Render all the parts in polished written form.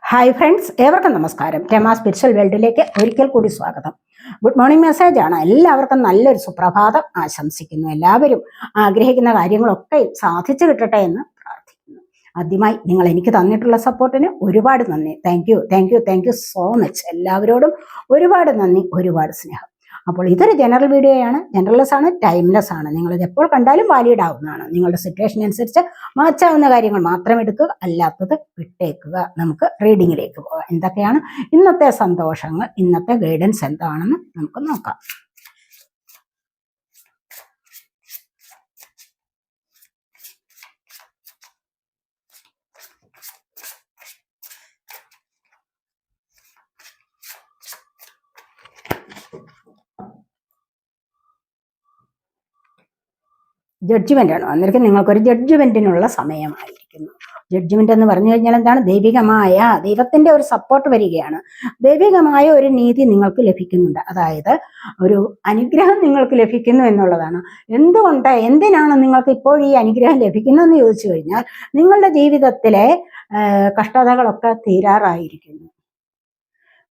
Hi friends, ഏവർക്കും നമസ്കാരം. Rama spiritual വേൾഡിലേക്ക് ഒരിക്കൽ കൂടി സ്വാഗതം. ഗുഡ് മോർണിംഗ് മെസ്സേജ് ആണ്. എല്ലാവർക്കും നല്ലൊരു സുപ്രഭാതം ആശംസിക്കുന്നു. എല്ലാവരും ആഗ്രഹിക്കുന്ന കാര്യങ്ങളൊക്കെ സാധിച്ചു കിട്ടട്ടെ എന്ന് പ്രാർത്ഥിക്കുന്നു. ആദ്യമായി നിങ്ങൾ എനിക്ക് തന്നിട്ടുള്ള സപ്പോർട്ടിന് ഒരുപാട് നന്ദി. Thank you so much. എല്ലാവരോടും ഒരുപാട് നന്ദി, ഒരുപാട് സ്നേഹം. അപ്പോൾ ഇതൊരു ജനറൽ വീഡിയോയാണ്. ജനറൽലെസ് ആണ്, ടൈംലെസ് ആണ്. നിങ്ങളിത് എപ്പോൾ കണ്ടാലും വാലിഡ് ആവുന്നതാണ്. നിങ്ങളുടെ സിറ്റുവേഷൻ അനുസരിച്ച് മാറ്റാവുന്ന കാര്യങ്ങൾ മാത്രം എടുക്കുക, അല്ലാത്തത് വിട്ടേക്കുക. നമുക്ക് റീഡിങ്ങിലേക്ക് പോകാം. എന്തൊക്കെയാണ് ഇന്നത്തെ സന്തോഷങ്ങൾ, ഇന്നത്തെ ഗൈഡൻസ് എന്താണെന്ന് നമുക്ക് നോക്കാം. ജഡ്ജ്മെന്റ് ആണ് വന്നിരിക്കുന്നത്. നിങ്ങൾക്കൊരു ജഡ്ജ്മെന്റിനുള്ള സമയമായിരിക്കുന്നു. ജഡ്ജ്മെന്റ് എന്ന് പറഞ്ഞു കഴിഞ്ഞാൽ എന്താണ്? ദൈവികമായ ദൈവത്തിന്റെ ഒരു സപ്പോർട്ട് വരികയാണ്. ദൈവികമായ ഒരു നീതി നിങ്ങൾക്ക് ലഭിക്കുന്നുണ്ട്. അതായത് ഒരു അനുഗ്രഹം നിങ്ങൾക്ക് ലഭിക്കുന്നു എന്നുള്ളതാണ്. എന്തിനാണ് നിങ്ങൾക്ക് ഇപ്പോൾ ഈ അനുഗ്രഹം ലഭിക്കുന്നതെന്ന് ചോദിച്ചു കഴിഞ്ഞാൽ, നിങ്ങളുടെ ജീവിതത്തിലെ കഷ്ടതകളൊക്കെ തീരാറായിരിക്കുന്നു.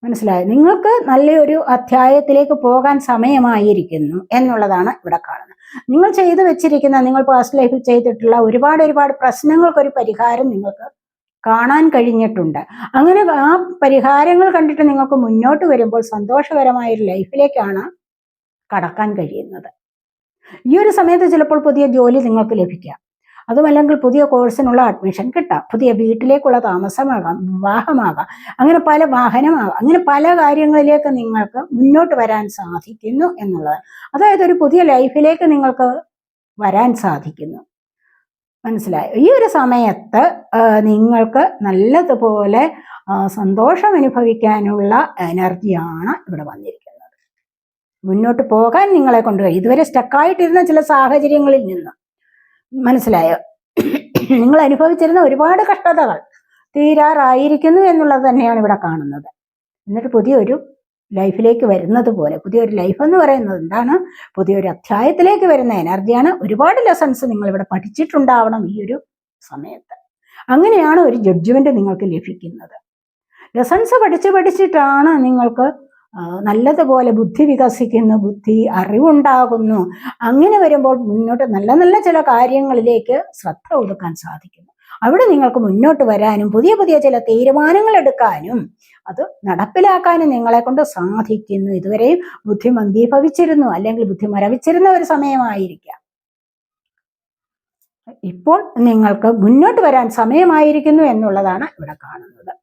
മനസ്സിലായോ? നിങ്ങൾക്ക് നല്ലൊരു അധ്യായത്തിലേക്ക് പോകാൻ സമയമായിരിക്കുന്നു എന്നുള്ളതാണ് ഇവിടെ കാണുന്നത്. നിങ്ങൾ ചെയ്തു വെച്ചിരിക്കുന്ന, നിങ്ങൾ പാസ്റ്റ് ലൈഫിൽ ചെയ്തിട്ടുള്ള ഒരുപാട് പ്രശ്നങ്ങൾക്കൊരു പരിഹാരം നിങ്ങൾക്ക് കാണാൻ കഴിഞ്ഞിട്ടുണ്ട്. അങ്ങനെ ആ പരിഹാരങ്ങൾ കണ്ടിട്ട് നിങ്ങൾക്ക് മുന്നോട്ട് വരുമ്പോൾ സന്തോഷകരമായ ഒരു ലൈഫിലേക്കാണ് കടക്കാൻ കഴിയുന്നത്. ഈ ഒരു സമയത്ത് ചിലപ്പോൾ പുതിയ ജോലി നിങ്ങൾക്ക് ലഭിക്കാം. അതുമല്ലെങ്കിൽ പുതിയ കോഴ്സിനുള്ള അഡ്മിഷൻ കിട്ടാം. പുതിയ വീട്ടിലേക്കുള്ള താമസമാകാം, വിവാഹമാകാം, അങ്ങനെ പല വാഹനമാകാം. അങ്ങനെ പല കാര്യങ്ങളിലേക്ക് നിങ്ങൾക്ക് മുന്നോട്ട് വരാൻ സാധിക്കുന്നു എന്നുള്ളതാണ്. അതായത് ഒരു പുതിയ ലൈഫിലേക്ക് നിങ്ങൾക്ക് വരാൻ സാധിക്കുന്നു. മനസ്സിലായോ? ഈ ഒരു സമയത്ത് നിങ്ങൾക്ക് നല്ലതുപോലെ സന്തോഷം അനുഭവിക്കാനുള്ള എനർജിയാണ് ഇവിടെ വന്നിരിക്കുന്നത്. മുന്നോട്ട് പോകാൻ നിങ്ങളെ കൊണ്ടുപോയി ഇതുവരെ സ്റ്റക്കായിട്ടിരുന്ന ചില സാഹചര്യങ്ങളിൽ നിന്ന്, മനസ്സിലായോ, നിങ്ങൾ അനുഭവിച്ചിരുന്ന ഒരുപാട് കഷ്ടതകൾ തീരാറായിരിക്കുന്നു എന്നുള്ളത് തന്നെയാണ് ഇവിടെ കാണുന്നത്. എന്നിട്ട് പുതിയൊരു ലൈഫിലേക്ക് വരുന്നത് പോലെ, പുതിയൊരു ലൈഫ് എന്ന് പറയുന്നത് എന്താണ്? പുതിയൊരു അധ്യായത്തിലേക്ക് വരുന്ന എനർജിയാണ്. ഒരുപാട് ലെസൺസ് നിങ്ങൾ ഇവിടെ പഠിച്ചിട്ടുണ്ടാവണം ഈ ഒരു സമയത്ത്. അങ്ങനെയാണ് ഒരു ജഡ്ജ്മെന്റ് നിങ്ങൾക്ക് ലഭിക്കുന്നത്. ലെസൺസ് പഠിച്ചിട്ടാണ് നിങ്ങൾക്ക് നല്ലതുപോലെ ബുദ്ധി വികസിക്കുന്നു, ബുദ്ധി അറിവുണ്ടാകുന്നു. അങ്ങനെ വരുമ്പോൾ മുന്നോട്ട് നല്ല ചില കാര്യങ്ങളിലേക്ക് ശ്രദ്ധ കൊടുക്കാൻ സാധിക്കുന്നു. അവിടെ നിങ്ങൾക്ക് മുന്നോട്ട് വരാനും പുതിയ ചില തീരുമാനങ്ങൾ എടുക്കാനും അത് നടപ്പിലാക്കാനും നിങ്ങളെ കൊണ്ട് സാധിക്കുന്നു. ഇതുവരെയും ബുദ്ധി മന്ദീഭവിച്ചിരുന്നു, അല്ലെങ്കിൽ ബുദ്ധി മരവിച്ചിരുന്ന ഒരു സമയമായിരിക്കാം. ഇപ്പോൾ നിങ്ങൾക്ക് മുന്നോട്ട് വരാൻ സമയമായിരിക്കുന്നു എന്നുള്ളതാണ് ഇവിടെ കാണുന്നത്.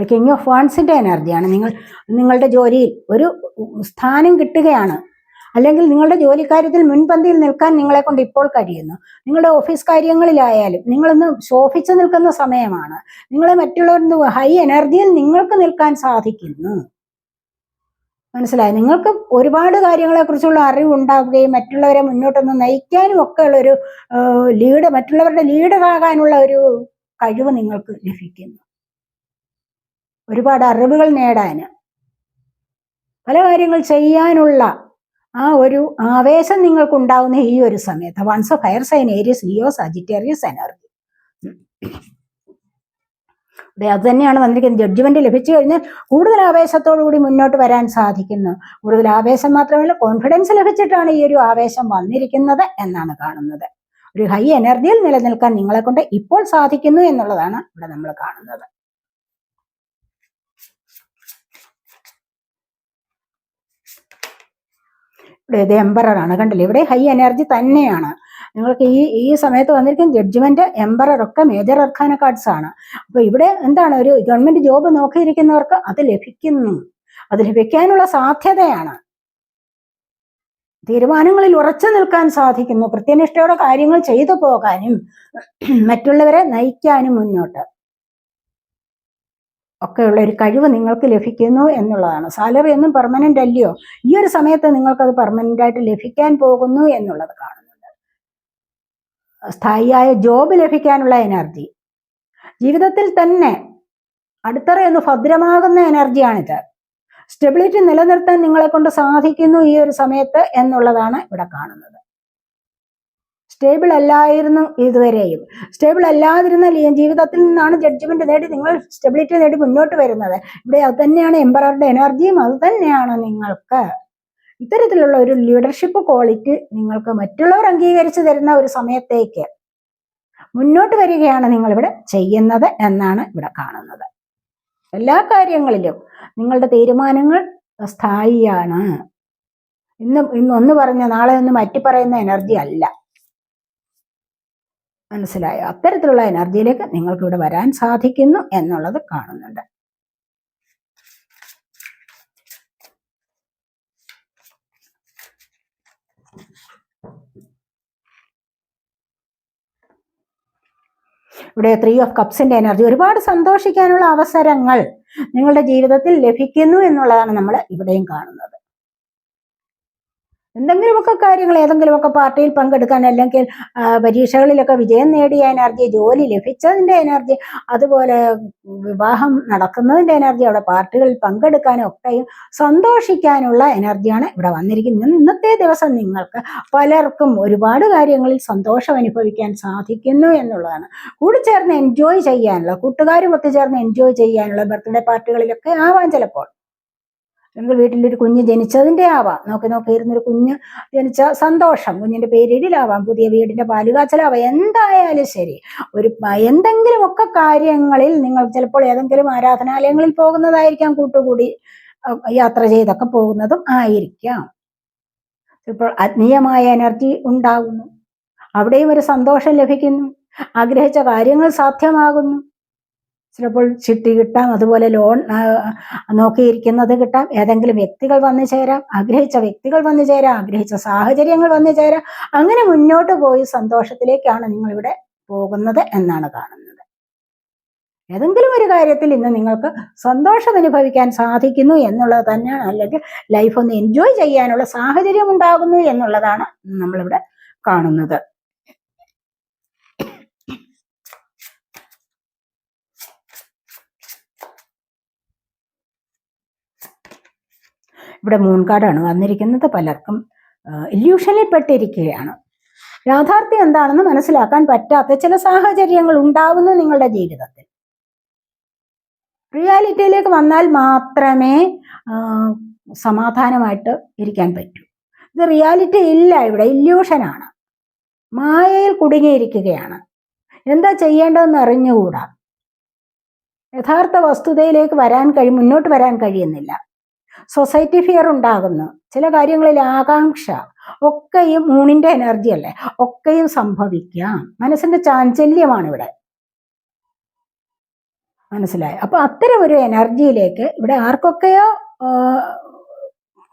കിങ് ഓഫ് വാൻസിന്റെ എനർജിയാണ്. നിങ്ങളുടെ ജോലിയിൽ ഒരു സ്ഥാനം കിട്ടുകയാണ്, അല്ലെങ്കിൽ നിങ്ങളുടെ ജോലിക്കാര്യത്തിൽ മുൻപന്തിയിൽ നിൽക്കാൻ നിങ്ങളെ കൊണ്ട് ഇപ്പോൾ കഴിയുന്നു. നിങ്ങളുടെ ഓഫീസ് കാര്യങ്ങളിലായാലും നിങ്ങളൊന്ന് ശോഭിച്ചു നിൽക്കുന്ന സമയമാണ്. നിങ്ങളെ മറ്റുള്ളവരുടെ ഹൈ എനർജിയിൽ നിങ്ങൾക്ക് നിൽക്കാൻ സാധിക്കുന്നു. മനസ്സിലായി? നിങ്ങൾക്ക് ഒരുപാട് കാര്യങ്ങളെ കുറിച്ചുള്ള അറിവ് ഉണ്ടാവുകയും മറ്റുള്ളവരെ മുന്നോട്ടൊന്ന് നയിക്കാനും ഒക്കെ ഉള്ളൊരു മറ്റുള്ളവരുടെ ലീഡറാകാനുള്ള ഒരു കഴിവ് നിങ്ങൾക്ക് ലഭിക്കുന്നു. ഒരുപാട് അറിവുകൾ നേടാൻ, പല കാര്യങ്ങൾ ചെയ്യാനുള്ള ആ ഒരു ആവേശം നിങ്ങൾക്കുണ്ടാവുന്ന ഈ ഒരു സമയത്ത് wands of fire sign, Aries, Leo, Sagittarius energy. അത് തന്നെയാണ് വന്നിരിക്കുന്നത്. ജഡ്ജ്മെന്റ് ലഭിച്ചു കഴിഞ്ഞാൽ കൂടുതൽ ആവേശത്തോടു കൂടി മുന്നോട്ട് വരാൻ സാധിക്കുന്നു. കൂടുതൽ ആവേശം മാത്രമല്ല, കോൺഫിഡൻസ് ലഭിച്ചിട്ടാണ് ഈ ഒരു ആവേശം വന്നിരിക്കുന്നത് എന്നാണ് കാണുന്നത്. ഒരു ഹൈ എനർജിയിൽ നിലനിൽക്കാൻ നിങ്ങളെ കൊണ്ട് ഇപ്പോൾ സാധിക്കുന്നു എന്നുള്ളതാണ് ഇവിടെ നമ്മൾ കാണുന്നത്. ഇവിടെ ഇത് എംപററാണ്. കണ്ടില്ലേ? ഇവിടെ ഹൈ എനർജി തന്നെയാണ്. നിങ്ങൾക്ക് ഈ സമയത്ത് വന്നിരിക്കുന്ന ജഡ്ജ്മെന്റ്, എംപറർ ഒക്കെ മേജർ അർക്കാന കാർഡ്സ് ആണ്. അപ്പൊ ഇവിടെ എന്താണ്? ഒരു ഗവൺമെന്റ് ജോബ് നോക്കിയിരിക്കുന്നവർക്ക് അത് ലഭിക്കുന്നു. അത് ലഭിക്കാനുള്ള സാധ്യതയാണ്. തീരുമാനങ്ങളിൽ ഉറച്ചു നിൽക്കാൻ സാധിക്കുന്നു. കൃത്യനിഷ്ഠയോടെ കാര്യങ്ങൾ ചെയ്തു പോകാനും മറ്റുള്ളവരെ നയിക്കാനും മുന്നോട്ട് ഒക്കെയുള്ള ഒരു കഴിവ് നിങ്ങൾക്ക് ലഭിക്കുന്നു എന്നുള്ളതാണ്. സാലറി ഒന്നും പെർമനന്റ് അല്ലയോ? ഈ ഒരു സമയത്ത് നിങ്ങൾക്കത് പെർമനന്റ് ആയിട്ട് ലഭിക്കാൻ പോകുന്നു എന്നുള്ളത് കാണുന്നുണ്ട്. സ്ഥായിയായ ജോബ് ലഭിക്കാനുള്ള എനർജി, ജീവിതത്തിൽ തന്നെ അടിത്തറയൊന്ന് ഭദ്രമാകുന്ന എനർജിയാണിത്. സ്റ്റെബിലിറ്റി നിലനിർത്താൻ നിങ്ങളെ കൊണ്ട് സാധിക്കുന്നു ഈ ഒരു സമയത്ത് എന്നുള്ളതാണ് ഇവിടെ കാണുന്നത്. സ്റ്റേബിൾ അല്ലായിരുന്നു ഇതുവരെയും. സ്റ്റേബിൾ അല്ലാതിരുന്ന ജീവിതത്തിൽ നിന്നാണ് ജഡ്ജ്മെന്റ് നേടി നിങ്ങൾ സ്റ്റെബിലിറ്റി നേടി മുന്നോട്ട് വരുന്നത്. ഇവിടെ അത് തന്നെയാണ് എംപററുടെ എനർജിയും, അത് തന്നെയാണ് നിങ്ങൾക്ക് ഇത്തരത്തിലുള്ള ഒരു ലീഡർഷിപ്പ് ക്വാളിറ്റി നിങ്ങൾക്ക് മറ്റുള്ളവർ അംഗീകരിച്ചു തരുന്ന ഒരു സമയത്തേക്ക് മുന്നോട്ട് വരികയാണ് നിങ്ങളിവിടെ ചെയ്യുന്നത് എന്നാണ് ഇവിടെ കാണുന്നത്. എല്ലാ കാര്യങ്ങളിലും നിങ്ങളുടെ തീരുമാനങ്ങൾ സ്ഥായിയാണ്. ഇന്നൊന്ന് പറഞ്ഞ നാളെ ഒന്ന് മാറ്റി പറയുന്ന എനർജി അല്ല. മനസ്സിലായോ? അത്തരത്തിലുള്ള എനർജിയിലേക്ക് നിങ്ങൾക്ക് ഇവിടെ വരാൻ സാധിക്കുന്നു എന്നുള്ളത് കാണുന്നുണ്ട്. ഇവിടെ 3 ഓഫ് കപ്സിന്റെ എനർജി, ഒരുപാട് സന്തോഷിക്കാനുള്ള അവസരങ്ങൾ നിങ്ങളുടെ ജീവിതത്തിൽ ലഭിക്കുന്നു എന്നുള്ളതാണ് നമ്മൾ ഇവിടെയും കാണുന്നത്. എന്തെങ്കിലുമൊക്കെ കാര്യങ്ങൾ, ഏതെങ്കിലുമൊക്കെ പാർട്ടിയിൽ പങ്കെടുക്കാൻ, അല്ലെങ്കിൽ പരീക്ഷകളിലൊക്കെ വിജയം നേടിയ എനർജി, ജോലി ലഭിച്ചതിന്റെ എനർജി, അതുപോലെ വിവാഹം നടക്കുന്നതിന്റെ എനർജി, അവിടെ പാർട്ടികളിൽ പങ്കെടുക്കാനും ഒക്കെയും സന്തോഷിക്കാനുള്ള എനർജിയാണ് ഇവിടെ വന്നിരിക്കുന്നത്. ഇന്നത്തെ ദിവസം നിങ്ങൾക്ക് പലർക്കും ഒരുപാട് കാര്യങ്ങളിൽ സന്തോഷം അനുഭവിക്കാൻ സാധിക്കുന്നു എന്നുള്ളതാണ്. കൂടി ചേർന്ന് എൻജോയ് ചെയ്യാനുള്ള, കൂട്ടുകാരും ഒത്തുചേർന്ന് എൻജോയ് ചെയ്യാനുള്ള ബർത്ത്ഡേ പാർട്ടികളിലൊക്കെ ആവാൻ ചിലപ്പോൾ, അല്ലെങ്കിൽ വീട്ടിലൊരു കുഞ്ഞ് ജനിച്ചതിൻ്റെ ആവാം, നോക്കിയിരുന്നൊരു കുഞ്ഞ് ജനിച്ച സന്തോഷം, കുഞ്ഞിൻ്റെ പേരിടലാവാം, പുതിയ വീടിൻ്റെ പാലുകാച്ചലാവാം, എന്തായാലും ശരി, എന്തെങ്കിലുമൊക്കെ കാര്യങ്ങളിൽ നിങ്ങൾ ചിലപ്പോൾ ഏതെങ്കിലും ആരാധനാലയങ്ങളിൽ പോകുന്നതായിരിക്കാം, കൂട്ടുകൂടി യാത്ര ചെയ്തൊക്കെ പോകുന്നതും ആയിരിക്കാം. ചിലപ്പോൾ ആത്മീയമായ എനർജി ഉണ്ടാകുന്നു, അവിടെയും ഒരു സന്തോഷം ലഭിക്കുന്നു, ആഗ്രഹിച്ച കാര്യങ്ങൾ സാധ്യമാകുന്നു. ചിലപ്പോൾ ചിട്ടി കിട്ടാം, അതുപോലെ ലോൺ നോക്കിയിരിക്കുന്നത് കിട്ടാം, ഏതെങ്കിലും വ്യക്തികൾ വന്നു ചേരാം, ആഗ്രഹിച്ച വ്യക്തികൾ വന്നു ചേരാം, ആഗ്രഹിച്ച സാഹചര്യങ്ങൾ വന്നു ചേരാം. അങ്ങനെ മുന്നോട്ട് പോയി സന്തോഷത്തിലേക്കാണ് നിങ്ങളിവിടെ പോകുന്നത് എന്നാണ് കാണുന്നത്. ഏതെങ്കിലും ഒരു കാര്യത്തിൽ ഇന്ന് നിങ്ങൾക്ക് സന്തോഷം അനുഭവിക്കാൻ സാധിക്കുന്നു എന്നുള്ളത് തന്നെയാണ്, അല്ലെങ്കിൽ ലൈഫ് ഒന്ന് എൻജോയ് ചെയ്യാനുള്ള സാഹചര്യം ഉണ്ടാകുന്നു എന്നുള്ളതാണ് നമ്മളിവിടെ കാണുന്നത്. ഇവിടെ മൂൺ കാർഡാണ് വന്നിരിക്കുന്നത്. പലർക്കും ഇല്യൂഷനിൽ പെട്ടിരിക്കുകയാണ്. യാഥാർത്ഥ്യം എന്താണെന്ന് മനസ്സിലാക്കാൻ പറ്റാത്ത ചില സാഹചര്യങ്ങൾ ഉണ്ടാവുന്നു നിങ്ങളുടെ ജീവിതത്തിൽ. റിയാലിറ്റിയിലേക്ക് വന്നാൽ മാത്രമേ സമാധാനമായിട്ട് ഇരിക്കാൻ പറ്റൂ. ഇത് റിയാലിറ്റി ഇല്ല, ഇവിടെ ഇല്യൂഷനാണ്, മായയിൽ കുടുങ്ങിയിരിക്കുകയാണ്. എന്താ ചെയ്യേണ്ടതെന്ന് അറിഞ്ഞുകൂടാ, യഥാർത്ഥ വസ്തുതയിലേക്ക് മുന്നോട്ട് വരാൻ കഴിയുന്നില്ല. സൊസൈറ്റി ഫിയർ ഉണ്ടാകുന്നു, ചില കാര്യങ്ങളിൽ ആകാംക്ഷ, ഒക്കെയും മൂണിന്റെ എനർജി അല്ലേ, ഒക്കെയും സംഭവിക്കാം. മനസ്സിന്റെ ചാഞ്ചല്യമാണ് ഇവിടെ, മനസ്സിലായി? അപ്പൊ അത്തരം ഒരു എനർജിയിലേക്ക് ഇവിടെ ആർക്കൊക്കെയോ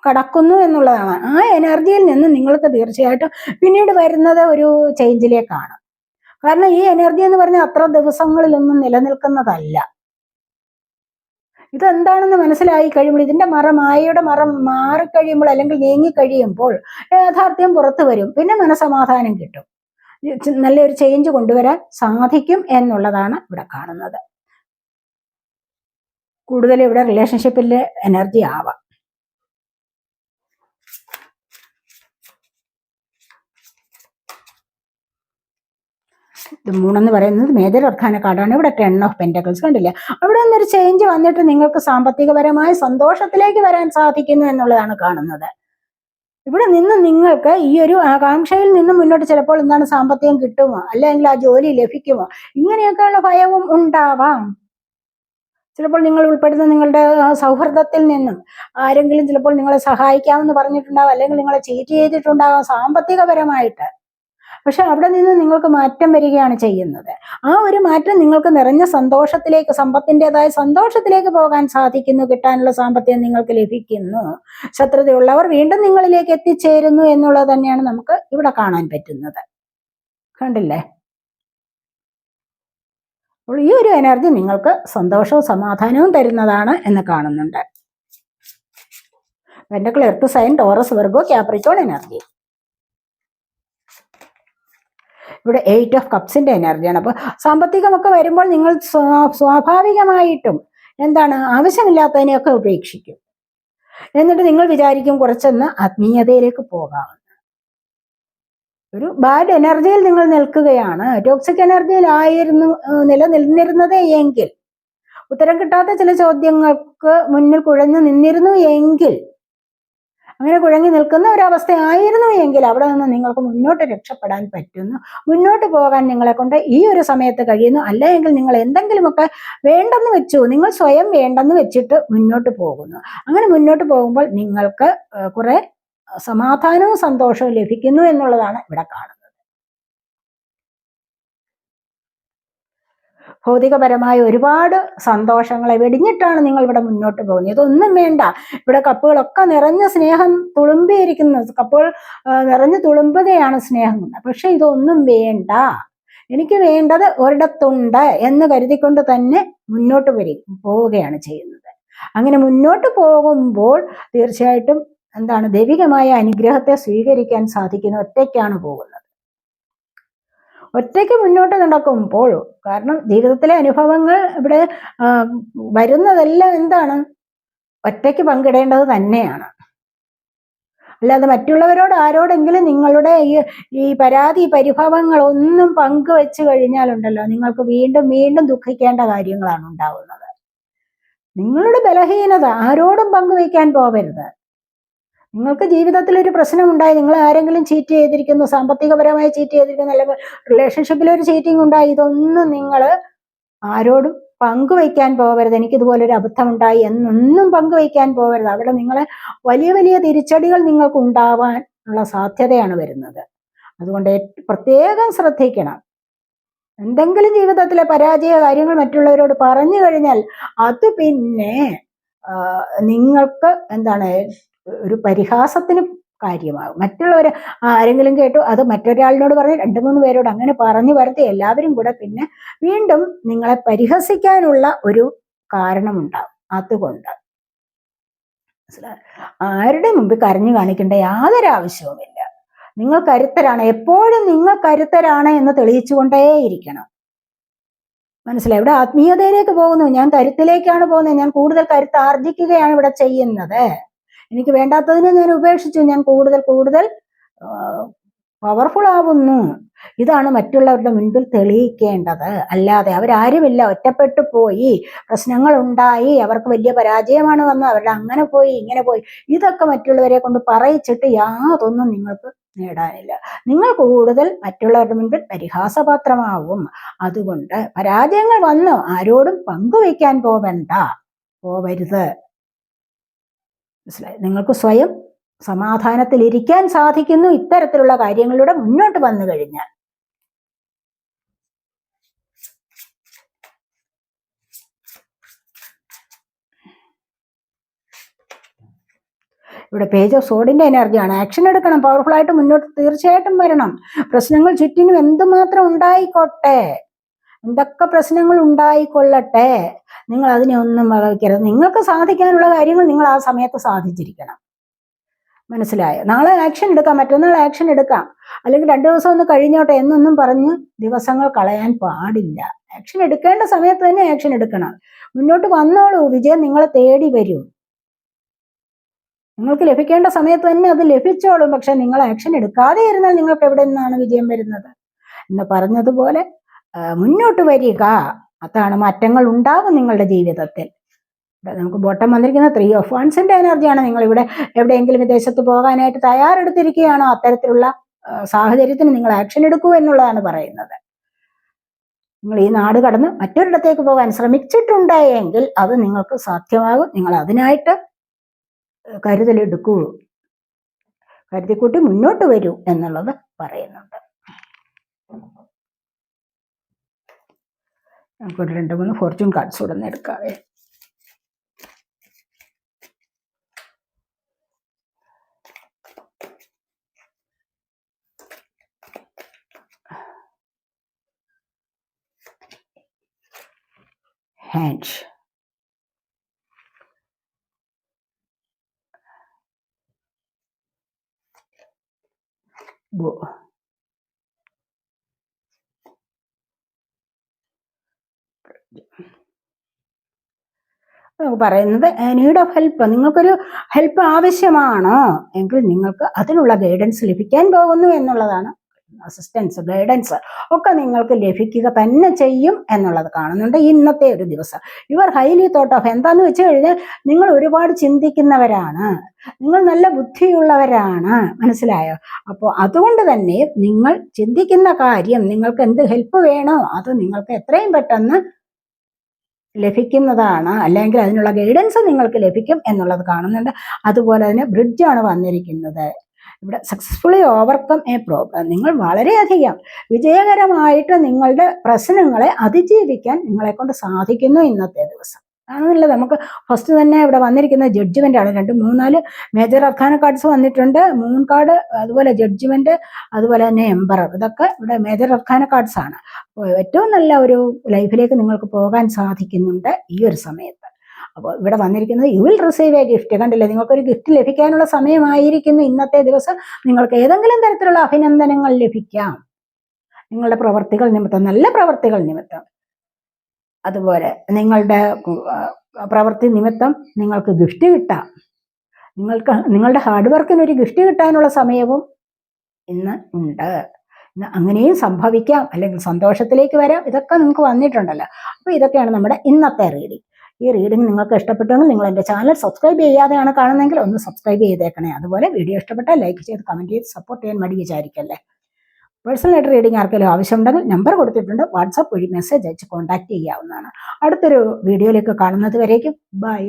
കടക്കുന്നു എന്നുള്ളതാണ്. ആ എനർജിയിൽ നിന്ന് നിങ്ങൾക്ക് തീർച്ചയായിട്ടും പിന്നീട് വരുന്നത് ഒരു ചേഞ്ചിലേക്കാണ്. കാരണം ഈ എനർജി എന്ന് പറഞ്ഞാൽ അത്ര ദിവസങ്ങളിലൊന്നും നിലനിൽക്കുന്നതല്ല. ഇതെന്താണെന്ന് മനസ്സിലായി കഴിയുമ്പോൾ, ഇതിന്റെ മായയുടെ മറം മാറിക്കഴിയുമ്പോൾ, അല്ലെങ്കിൽ നീങ്ങിക്കഴിയുമ്പോൾ യാഥാർത്ഥ്യം പുറത്തു വരും. പിന്നെ മനസമാധാനം കിട്ടും, നല്ലൊരു ചേഞ്ച് കൊണ്ടുവരാൻ സാധിക്കും എന്നുള്ളതാണ് ഇവിടെ കാണുന്നത്. കൂടുതൽ ഇവിടെ റിലേഷൻഷിപ്പിലെ എനർജി ആവാം. ഇത് 3 എന്ന് പറയുന്നത് മേജർ അർക്കാന കാർഡാണ്. ഇവിടെ 10 ഓഫ് പെന്റക്കിൾസ് കണ്ടില്ലേ? അവിടെ നിന്നൊരു ചേഞ്ച് വന്നിട്ട് നിങ്ങൾക്ക് സാമ്പത്തികപരമായ സന്തോഷത്തിലേക്ക് വരാൻ സാധിക്കുന്നു എന്നുള്ളതാണ് കാണുന്നത്. ഇവിടെ നിന്ന് നിങ്ങൾക്ക് ഈ ഒരു ആകാംക്ഷയിൽ നിന്ന് മുന്നോട്ട് ചിലപ്പോൾ എന്താണ്, സാമ്പത്തികം കിട്ടുമോ, അല്ലെങ്കിൽ ആ ജോലി ലഭിക്കുമോ, ഇങ്ങനെയൊക്കെയുള്ള ഭയവും ഉണ്ടാവാം. ചിലപ്പോൾ നിങ്ങൾ ഉൾപ്പെടുന്ന നിങ്ങളുടെ സൗഹൃദത്തിൽ നിന്നും ആരെങ്കിലും ചിലപ്പോൾ നിങ്ങളെ സഹായിക്കാമെന്ന് പറഞ്ഞിട്ടുണ്ടാവും, അല്ലെങ്കിൽ നിങ്ങളെ ചീറ്റ് ചെയ്തിട്ടുണ്ടാവാം സാമ്പത്തികപരമായിട്ട്. പക്ഷെ അവിടെ നിന്ന് നിങ്ങൾക്ക് മാറ്റം വരികയാണ് ചെയ്യുന്നത്. ആ ഒരു മാറ്റം നിങ്ങൾക്ക് നിറഞ്ഞ സന്തോഷത്തിലേക്ക്, സമ്പത്തിൻ്റെതായ സന്തോഷത്തിലേക്ക് പോകാൻ സാധിക്കുന്നു. കിട്ടാനുള്ള സാമ്പത്തികം നിങ്ങൾക്ക് ലഭിക്കുന്നു. ശത്രുതയുള്ളവർ വീണ്ടും നിങ്ങളിലേക്ക് എത്തിച്ചേരുന്നു എന്നുള്ളത് തന്നെയാണ് നമുക്ക് ഇവിടെ കാണാൻ പറ്റുന്നത്. കണ്ടില്ലേ? അപ്പോൾ ഈ ഒരു എനർജി നിങ്ങൾക്ക് സന്തോഷവും സമാധാനവും തരുന്നതാണ് എന്ന് കാണുന്നുണ്ട്. Pentacle, earth sign, Taurus, Virgo, Capricorn energy. ഇവിടെ 8 ഓഫ് കപ്സിന്റെ എനർജിയാണ്. അപ്പോൾ സാമ്പത്തികമൊക്കെ വരുമ്പോൾ നിങ്ങൾ സ്വാഭാവികമായിട്ടും എന്താണ്, ആവശ്യമില്ലാത്തതിനെയൊക്കെ ഉപേക്ഷിക്കും. എന്നിട്ട് നിങ്ങൾ വിചാരിക്കും കുറച്ചൊന്ന് ആത്മീയതയിലേക്ക് പോകാം. ഒരു ബാഡ് എനർജിയിൽ നിങ്ങൾ നിൽക്കുകയാണ്, ടോക്സിക് എനർജിയിലായിരുന്നു നിലനിന്നിരുന്നത് എങ്കിൽ, ഉത്തരം കിട്ടാത്ത ചില ചോദ്യങ്ങൾക്ക് മുന്നിൽ കുഴഞ്ഞു നിന്നിരുന്നു എങ്കിൽ, അങ്ങനെ കുഴങ്ങി നിൽക്കുന്ന ഒരവസ്ഥയായിരുന്നു എങ്കിൽ അവിടെ നിന്ന് നിങ്ങൾക്ക് മുന്നോട്ട് രക്ഷപ്പെടാൻ പറ്റുന്നു, മുന്നോട്ട് പോകാൻ നിങ്ങളെ കൊണ്ട് ഈ ഒരു സമയത്ത് കഴിയുന്നു. അല്ലെങ്കിൽ നിങ്ങൾ എന്തെങ്കിലുമൊക്കെ വേണ്ടെന്ന് വെച്ചു, നിങ്ങൾ സ്വയം വേണ്ടെന്ന് വെച്ചിട്ട് മുന്നോട്ട് പോകുന്നു. അങ്ങനെ മുന്നോട്ട് പോകുമ്പോൾ നിങ്ങൾക്ക് കുറെ സമാധാനവും സന്തോഷവും ലഭിക്കുന്നു എന്നുള്ളതാണ് ഇവിടെ കാണുന്നത്. ഭൗതികപരമായ ഒരുപാട് സന്തോഷങ്ങളെ വെടിഞ്ഞിട്ടാണ് നിങ്ങൾ ഇവിടെ മുന്നോട്ട് പോകുന്നത്. ഇതൊന്നും വേണ്ട. ഇവിടെ കപ്പുകളൊക്കെ നിറഞ്ഞ സ്നേഹം തുളുമ്പിയിരിക്കുന്ന കപ്പുകൾ നിറഞ്ഞു തുളുമ്പുകയാണ് സ്നേഹം കൊണ്ട്. പക്ഷെ ഇതൊന്നും വേണ്ട, എനിക്ക് വേണ്ടത് ഒരിടത്തുണ്ട് എന്ന് കരുതിക്കൊണ്ട് തന്നെ മുന്നോട്ട് പോവുകയാണ് ചെയ്യുന്നത്. അങ്ങനെ മുന്നോട്ട് പോകുമ്പോൾ തീർച്ചയായിട്ടും എന്താണ്, ദൈവികമായ അനുഗ്രഹത്തെ സ്വീകരിക്കാൻ സാധിക്കുന്ന ഒറ്റയ്ക്കാണ് പോകുന്നത്. ഒറ്റയ്ക്ക് മുന്നോട്ട് നടക്കുമ്പോൾ, കാരണം ജീവിതത്തിലെ അനുഭവങ്ങൾ ഇവിടെ വരുന്നതെല്ലാം എന്താണ്, ഒറ്റയ്ക്ക് പങ്കിടേണ്ടത് തന്നെയാണ്. അല്ലാതെ മറ്റുള്ളവരോട് ആരോടെങ്കിലും നിങ്ങളുടെ ഈ പരാതി പരിഭവങ്ങൾ ഒന്നും പങ്കുവെച്ചു കഴിഞ്ഞാലുണ്ടല്ലോ, നിങ്ങൾക്ക് വീണ്ടും വീണ്ടും ദുഃഖിക്കേണ്ട കാര്യങ്ങളാണ് ഉണ്ടാവുന്നത്. നിങ്ങളുടെ ബലഹീനത ആരോടും പങ്കുവയ്ക്കാൻ പോകരുത്. നിങ്ങൾക്ക് ജീവിതത്തിൽ ഒരു പ്രശ്നം ഉണ്ടായി, നിങ്ങൾ ആരെങ്കിലും ചീറ്റ് ചെയ്തിരിക്കുന്നു, സാമ്പത്തികപരമായി ചീറ്റ് ചെയ്തിരിക്കുന്നു, അല്ലെങ്കിൽ റിലേഷൻഷിപ്പിൽ ഒരു ചീറ്റിംഗ് ഉണ്ടായി, ഇതൊന്നും നിങ്ങൾ ആരോടും പങ്കുവയ്ക്കാൻ പോകരുത്. എനിക്കിതുപോലൊരു അബദ്ധം ഉണ്ടായി എന്നൊന്നും പങ്കുവയ്ക്കാൻ പോകരുത്. അവിടെ നിങ്ങളെ വലിയ വലിയ തിരിച്ചടികൾ നിങ്ങൾക്ക് ഉണ്ടാവാൻ ഉള്ള സാധ്യതയാണ് വരുന്നത്. അതുകൊണ്ട് പ്രത്യേകം ശ്രദ്ധിക്കണം. എന്തെങ്കിലും ജീവിതത്തിലെ പരാജയ കാര്യങ്ങൾ മറ്റുള്ളവരോട് പറഞ്ഞു കഴിഞ്ഞാൽ അത് പിന്നെ നിങ്ങൾക്ക് എന്താണ്, ഒരു പരിഹാസത്തിന് കാര്യമാകും. മറ്റുള്ളവർ ആരെങ്കിലും കേട്ടു, അത് മറ്റൊരാളിനോട് പറഞ്ഞ് 2-3 പേരോട് അങ്ങനെ പറഞ്ഞു വരുത്തി എല്ലാവരും കൂടെ പിന്നെ വീണ്ടും നിങ്ങളെ പരിഹസിക്കാനുള്ള ഒരു കാരണമുണ്ടാകും. അതുകൊണ്ട് ആരുടെ മുമ്പിൽ കരഞ്ഞു കാണിക്കേണ്ട യാതൊരു ആവശ്യവുമില്ല. നിങ്ങൾ കരുത്തരാണ്, എപ്പോഴും നിങ്ങൾ കരുത്തരാണ് എന്ന് തെളിയിച്ചുകൊണ്ടേയിരിക്കണം. മനസ്സിലായി? ഇവിടെ ആത്മീയതയിലേക്ക് പോകുന്നു, ഞാൻ കരുത്തിലേക്കാണ് പോകുന്നത്, ഞാൻ കൂടുതൽ കരുത്ത് ആർജിക്കുകയാണ് ഇവിടെ ചെയ്യുന്നത്. എനിക്ക് വേണ്ടാത്തതിനെ ഞാൻ ഉപേക്ഷിച്ചു, ഞാൻ കൂടുതൽ കൂടുതൽ പവർഫുൾ ആവുന്നു. ഇതാണ് മറ്റുള്ളവരുടെ മുൻപിൽ തെളിയിക്കേണ്ടത്. അല്ലാതെ അവരാരുമില്ല, ഒറ്റപ്പെട്ടു പോയി, പ്രശ്നങ്ങൾ ഉണ്ടായി, അവർക്ക് വലിയ പരാജയമാണ് വന്നത്, അവരുടെ അങ്ങനെ പോയി ഇങ്ങനെ പോയി, ഇതൊക്കെ മറ്റുള്ളവരെ കൊണ്ട് പറയിച്ചിട്ട് യാതൊന്നും നിങ്ങൾക്ക് നേടാനില്ല. നിങ്ങൾ കൂടുതൽ മറ്റുള്ളവരുടെ മുൻപിൽ പരിഹാസപാത്രമാവും. അതുകൊണ്ട് പരാജയങ്ങൾ വന്നു ആരോടും പങ്കുവയ്ക്കാൻ പോവരുത്. മനസ്സിലായി? നിങ്ങൾക്ക് സ്വയം സമാധാനത്തിൽ ഇരിക്കാൻ സാധിക്കുന്നു ഇത്തരത്തിലുള്ള കാര്യങ്ങളിലൂടെ മുന്നോട്ട് വന്നു കഴിഞ്ഞാൽ. ഇവിടെ പേജ് ഓഫ് സോഡിന്റെ എനർജിയാണ്. ആക്ഷൻ എടുക്കണം, പവർഫുൾ ആയിട്ട് മുന്നോട്ട് തീർച്ചയായിട്ടും വരണം. പ്രശ്നങ്ങൾ ചുറ്റിനും എന്തുമാത്രം ഉണ്ടായിക്കോട്ടെ, എന്തൊക്കെ പ്രശ്നങ്ങൾ ഉണ്ടായിക്കൊള്ളട്ടെ, നിങ്ങൾ അതിനെ ഒന്നും വകവയ്ക്കരുത്. നിങ്ങൾക്ക് സാധിക്കാനുള്ള കാര്യങ്ങൾ നിങ്ങൾ ആ സമയത്ത് സാധിച്ചിരിക്കണം. മനസ്സിലായോ? നാളെ ആക്ഷൻ എടുക്കാം, മറ്റന്നാൾ ആക്ഷൻ എടുക്കാം, അല്ലെങ്കിൽ 2 ദിവസം ഒന്ന് കഴിഞ്ഞോട്ടെ എന്നൊന്നും പറഞ്ഞ് ദിവസങ്ങൾ കളയാൻ പാടില്ല. ആക്ഷൻ എടുക്കേണ്ട സമയത്ത് തന്നെ ആക്ഷൻ എടുക്കണം. മുന്നോട്ട് വന്നോളൂ, വിജയം നിങ്ങളെ തേടി വരും. നിങ്ങൾക്ക് ലഭിക്കേണ്ട സമയത്ത് തന്നെ അത് ലഭിച്ചോളും. പക്ഷെ നിങ്ങൾ ആക്ഷൻ എടുക്കാതെ ഇരുന്നാൽ നിങ്ങൾക്ക് എവിടെ നിന്നാണ് വിജയം വരുന്നത്? എന്ന് പറഞ്ഞതുപോലെ മുന്നോട്ട് വരിക, അതാണ് മാറ്റങ്ങൾ ഉണ്ടാകും നിങ്ങളുടെ ജീവിതത്തിൽ. നമുക്ക് ബോട്ടം വന്നിരിക്കുന്ന 3 ഓഫ് വൺസിന്റെ എനർജിയാണ്. നിങ്ങൾ ഇവിടെ എവിടെയെങ്കിലും വിദേശത്ത് പോകാനായിട്ട് തയ്യാറെടുത്തിരിക്കുകയാണോ, അത്തരത്തിലുള്ള സാഹചര്യത്തിന് നിങ്ങൾ ആക്ഷൻ എടുക്കൂ എന്നുള്ളതാണ് പറയുന്നത്. നിങ്ങൾ ഈ നാട് കടന്ന് മറ്റൊരിടത്തേക്ക് പോകാൻ ശ്രമിച്ചിട്ടുണ്ട് എങ്കിൽ അത് നിങ്ങൾക്ക് സാധ്യമാകും. നിങ്ങൾ അതിനായിട്ട് കരുതലെടുക്കൂ, കരുതിക്കൂട്ടി മുന്നോട്ട് വരൂ എന്നുള്ളത് പറയുന്നുണ്ട്. നമുക്കൊരു 2-3 ഫോർച്യൂൺ കാർഡ്സ് കൂടെ ഒന്ന് എടുക്കാവേ. ഹാൻഡ്, ബോ, പറയുന്നത് നീഡ് ഓഫ് ഹെൽപ്പ്, നിങ്ങൾക്കൊരു ഹെൽപ്പ് ആവശ്യമാണോ എങ്കിൽ നിങ്ങൾക്ക് അതിനുള്ള ഗൈഡൻസ് ലഭിക്കാൻ പോകുന്നു എന്നുള്ളതാണ്. അസിസ്റ്റൻസ്, ഗൈഡൻസ് ഒക്കെ നിങ്ങൾക്ക് ലഭിക്കുക തന്നെ ചെയ്യും എന്നുള്ളത് കാണുന്നുണ്ട് ഇന്നത്തെ ഒരു ദിവസം. യുവർ ഹൈലി തോട്ട് ഓഫ്, എന്താന്ന് വെച്ച് കഴിഞ്ഞാൽ നിങ്ങൾ ഒരുപാട് ചിന്തിക്കുന്നവരാണ്, നിങ്ങൾ നല്ല ബുദ്ധിയുള്ളവരാണ്, മനസ്സിലായോ? അപ്പോൾ അതുകൊണ്ട് തന്നെ നിങ്ങൾ ചിന്തിക്കുന്ന കാര്യം, നിങ്ങൾക്ക് എന്ത് ഹെൽപ്പ് വേണോ അത് നിങ്ങൾക്ക് എത്രയും പെട്ടെന്ന് ലഭിക്കുന്നതാണ്, അല്ലെങ്കിൽ അതിനുള്ള ഗൈഡൻസ് നിങ്ങൾക്ക് ലഭിക്കും എന്നുള്ളത് കാണുന്നുണ്ട്. അതുപോലെ തന്നെ ബ്രിഡ്ജാണ് വന്നിരിക്കുന്നത് ഇവിടെ. സക്സസ്ഫുള്ളി ഓവർകം എ പ്രോബ്ലം, നിങ്ങൾ വളരെയധികം വിജയകരമായിട്ട് നിങ്ങളുടെ പ്രശ്നങ്ങളെ അതിജീവിക്കാൻ നിങ്ങളെ കൊണ്ട് സാധിക്കുന്നു ഇന്നത്തെ ദിവസം ആണെന്നുള്ളത്. നമുക്ക് ഫസ്റ്റ് തന്നെ ഇവിടെ വന്നിരിക്കുന്ന ജഡ്ജ്മെന്റ് ആണ്. 2, 3, 4 മേജർ അർക്കാന കാർഡ്സ് വന്നിട്ടുണ്ട്. മൂൺ കാർഡ്, അതുപോലെ ജഡ്ജ്മെന്റ്, അതുപോലെ തന്നെ എംപറർ, ഇതൊക്കെ ഇവിടെ മേജർ അർക്കാന കാർഡ്സ് ആണ്. അപ്പോൾ ഏറ്റവും നല്ല ഒരു ലൈഫിലേക്ക് നിങ്ങൾക്ക് പോകാൻ സാധിക്കുന്നുണ്ട് ഈ ഒരു സമയത്ത്. അപ്പോൾ ഇവിടെ വന്നിരിക്കുന്നത് you will receive A gift, കണ്ടില്ലേ? നിങ്ങൾക്കൊരു ഗിഫ്റ്റ് ലഭിക്കാനുള്ള സമയമായിരിക്കുന്നു ഇന്നത്തെ ദിവസം. നിങ്ങൾക്ക് ഏതെങ്കിലും തരത്തിലുള്ള അഭിനന്ദനങ്ങൾ ലഭിക്കാം നിങ്ങളുടെ പ്രവർത്തികൾ നിമിത്തം, നല്ല പ്രവർത്തികൾ നിമിത്തം. അതുപോലെ നിങ്ങളുടെ പ്രവൃത്തി നിമിത്തം നിങ്ങൾക്ക് ഗിഫ്റ്റ് കിട്ടാം. നിങ്ങളുടെ ഹാർഡ് വർക്കിന് ഒരു ഗിഫ്റ്റ് കിട്ടാനുള്ള സമയവും ഇന്ന് ഉണ്ട്. ഇന്ന് അങ്ങനെയും സംഭവിക്കാം, അല്ലെങ്കിൽ സന്തോഷത്തിലേക്ക് വരാം. ഇതൊക്കെ നിങ്ങൾക്ക് വന്നിട്ടുണ്ടല്ലോ. അപ്പോൾ ഇതൊക്കെയാണ് നമ്മുടെ ഇന്നത്തെ റീഡിംഗ്. ഈ റീഡിംഗ് നിങ്ങൾക്ക് ഇഷ്ടപ്പെട്ടെങ്കിൽ നിങ്ങൾ എൻ്റെ ചാനൽ സബ്സ്ക്രൈബ് ചെയ്യാതെയാണ് കാണുന്നതെങ്കിൽ ഒന്ന് സബ്സ്ക്രൈബ് ചെയ്തേക്കണേ. അതുപോലെ വീഡിയോ ഇഷ്ടപ്പെട്ടാൽ ലൈക്ക് ചെയ്ത് കമൻറ്റ് ചെയ്ത് സപ്പോർട്ട് ചെയ്യാൻ മടി വിചാരിക്കല്ലേ. പേഴ്സണലായിട്ട് റീഡിംഗ് ആർക്കെങ്കിലും ആവശ്യമുണ്ടെങ്കിൽ നമ്പർ കൊടുത്തിട്ടുണ്ട്, വാട്സാപ്പ് വഴി മെസ്സേജ് അയച്ച് കോൺടാക്ട് ചെയ്യാവുന്നതാണ്. അടുത്തൊരു വീഡിയോയിലേക്ക് കാണുന്നത് വരേക്കും ബൈ.